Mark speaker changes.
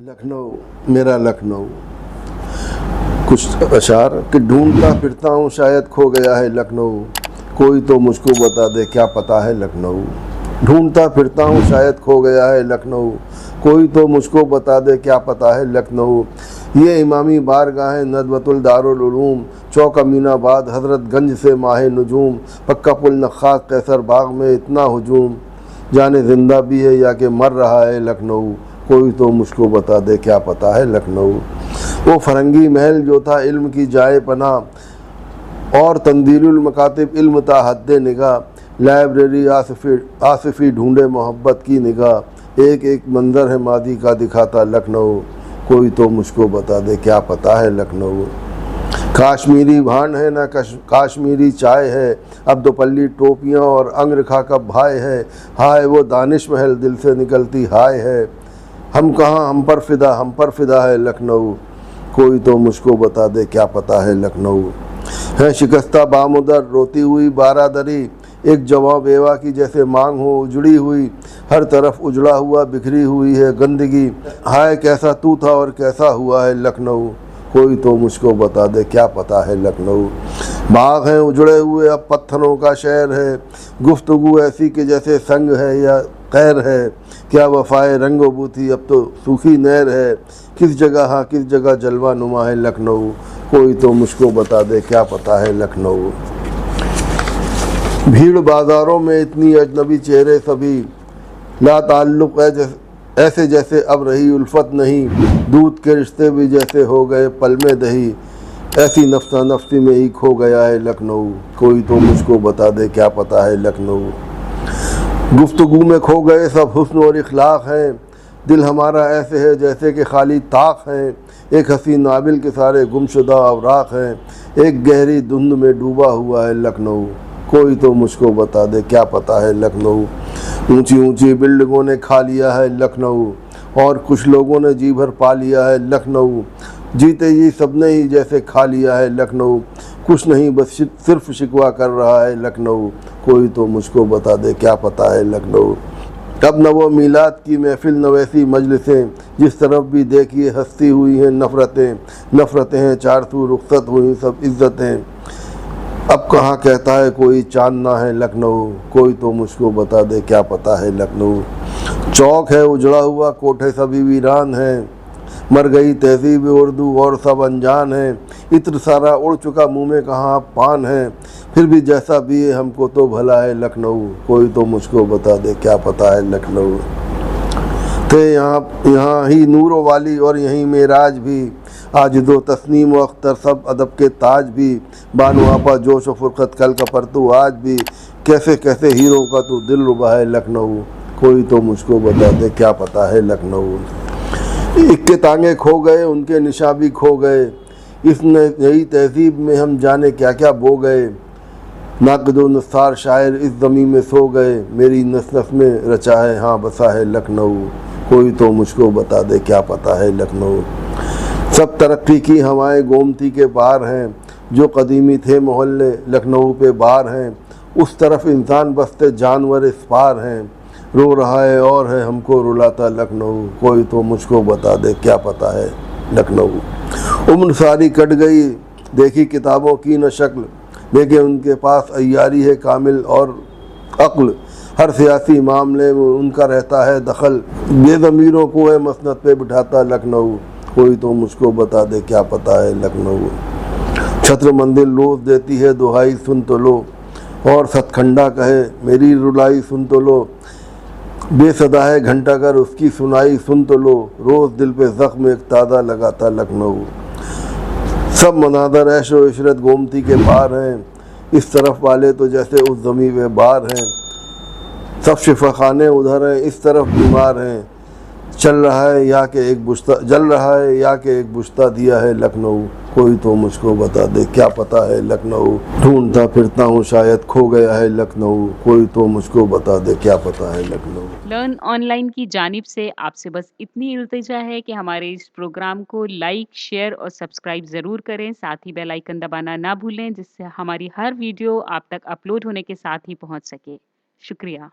Speaker 1: लखनऊ मेरा लखनऊ। कुछ अशार कि ढूंढता फिरता हूँ शायद खो गया है लखनऊ, कोई तो मुझको बता दे क्या पता है लखनऊ। ढूंढता फिरता हूँ शायद खो गया है लखनऊ, कोई तो मुझको बता दे क्या पता है लखनऊ। ये इमामी बारगाह नदवतुल दारुल उलूम, चौक अमीनाबाद हज़रतगंज से माहे नजूम, पक्का पुल नखास कैसर बाग में इतना हुजूम। जाने जिंदा भी है या कि मर रहा है लखनऊ, कोई तो मुझको बता दे क्या पता है लखनऊ। वो फरंगी महल जो था इल्म की जाए पनाह, और तंदीरुल मकातिब इल्म ता हद्दे निगाह। लाइब्रेरी आसिफी ढूंढे मोहब्बत की निगाह, एक एक मंज़र है मादी का दिखाता लखनऊ, कोई तो मुझको बता दे क्या पता है लखनऊ। काश्मीरी भांड है ना काश्मीरी चाय है, अब दोपल्ली टोपियाँ और अंगरखा का भाई है। हाय वो दानिश महल दिल से निकलती हाय है, हम कहाँ हम पर फिदा है लखनऊ, कोई तो मुझको बता दे क्या पता है लखनऊ। है शिकस्ता बामुदर रोती हुई बारादरी, एक जवां बेवा की जैसे मांग हो उजड़ी हुई, हर तरफ उजड़ा हुआ बिखरी हुई है गंदगी। हाय कैसा तू था और कैसा हुआ है लखनऊ, कोई तो मुझको बता दे क्या पता है लखनऊ। बाग हैं उजड़े हुए अब पत्थरों का शहर है, गुफ्तगू ऐसी कि जैसे संग है या खैर है। क्या वफाए रंगो थी अब तो सूखी नहर है, किस जगह जलवा नुमा है लखनऊ, कोई तो मुझको बता दे क्या पता है लखनऊ। भीड़ बाज़ारों में इतनी अजनबी चेहरे सभी, ला ताल्लुक़ ऐसे जैसे अब रही उल्फत नहीं, दूध के रिश्ते भी जैसे हो गए पल में दही। ऐसी नफ्सा नफ्सी में ही खो गया है लखनऊ, कोई तो मुझको बता दे क्या पता है लखनऊ। गुफ्तगू में खो गए सब हुस्न और इखलाक हैं, दिल हमारा ऐसे है जैसे कि खाली ताक हैं। एक हसी नाबिल के सारे गुमशुदा अवराक हैं, एक गहरी धुंध में डूबा हुआ है लखनऊ, कोई तो मुझको बता दे क्या पता है लखनऊ। ऊंची ऊंची बिल्डिंगों ने खा लिया है लखनऊ, और कुछ लोगों ने जी भर पा लिया है लखनऊ। जीते ही सबने ही जैसे खा लिया है लखनऊ, कुछ नहीं बस सिर्फ शिकवा कर रहा है लखनऊ, कोई तो मुझको बता दे क्या पता है लखनऊ। अब न वो मीलाद की महफिल न वैसी मजलिसें, जिस तरफ भी देखिए हंसती हुई हैं नफ़रतें हैं चार सू रुखसत हुई सब इज्जतें। अब कहाँ कहता है कोई चांद ना है लखनऊ, कोई तो मुझको बता दे क्या पता है लखनऊ। चौक है उजड़ा हुआ कोठे सभी वीरान हैं, मर गई तहजीब उर्दू और सब अनजान है। इत्र सारा उड़ चुका मुँह में कहाँ पान है, फिर भी जैसा भी है हमको तो भला है लखनऊ, कोई तो मुझको बता दे क्या पता है लखनऊ। थे यहाँ ही नूर वाली और यहीं मेराज भी, आज दो तस्नीम व अख्तर सब अदब के ताज भी। बानो आपा जोश व फुरकत कल का पर तू आज भी, कैसे कैसे हीरो का तू दिल रुबा है लखनऊ, कोई तो मुझको बता दे क्या पता है लखनऊ। इक्के तांगे खो गए उनके निशा भी खो गए, इस नई तहजीब में हम जाने क्या क्या बो गए। नाकदो नसार शायर इस ज़मीं में सो गए, मेरी नस नस में रचा है हाँ बसा है लखनऊ, कोई तो मुझको बता दे क्या पता है लखनऊ। सब तरक्की की हवाएं गोमती के पार हैं, जो कदीमी थे मोहल्ले लखनऊ पे बार हैं। उस तरफ इंसान बसते जानवर इस पार हैं, रो रहा है और है हमको रुलाता लखनऊ, कोई तो मुझको बता दे क्या पता है लखनऊ। उम्र सारी कट गई देखी किताबों की न शक्ल, देखे उनके पास अय्यारी है कामिल और अक्ल। हर सियासी मामले में उनका रहता है दखल, बेज़मीरों को है मसनद पे बिठाता लखनऊ, कोई तो मुझको बता दे क्या पता है लखनऊ। छत्र मंदिर रोज़ देती है दुहाई सुन तो लो, और सतखंडा कहे मेरी रुलाई सुन तो लो। बेसदा है घंटा घर उसकी सुनाई सुन तो लो, रोज़ दिल पे ज़ख्म एक ताज़ा लगाता लखनऊ। सब मनादर ऐशो इशरत गोमती के पार हैं, इस तरफ वाले तो जैसे उस ज़मीं पे बार हैं। सब शिफा खाने उधर हैं इस तरफ बीमार हैं, जल रहा है या के एक बुश्ता दिया है लखनऊ, कोई तो मुझको बता दे क्या पता है लखनऊ। ढूंढता फिरता हूँ शायद खो गया है लखनऊ, कोई तो मुझको बता दे क्या पता है लखनऊ।
Speaker 2: लर्न ऑनलाइन की जानिब से आपसे बस इतनी इल्तिजा है कि हमारे इस प्रोग्राम को लाइक, शेयर और सब्सक्राइब ज़रूर करें। साथ ही बेल आइकन दबाना ना भूलें, जिससे हमारी हर वीडियो आप तक अपलोड होने के साथ ही पहुंच सके। शुक्रिया।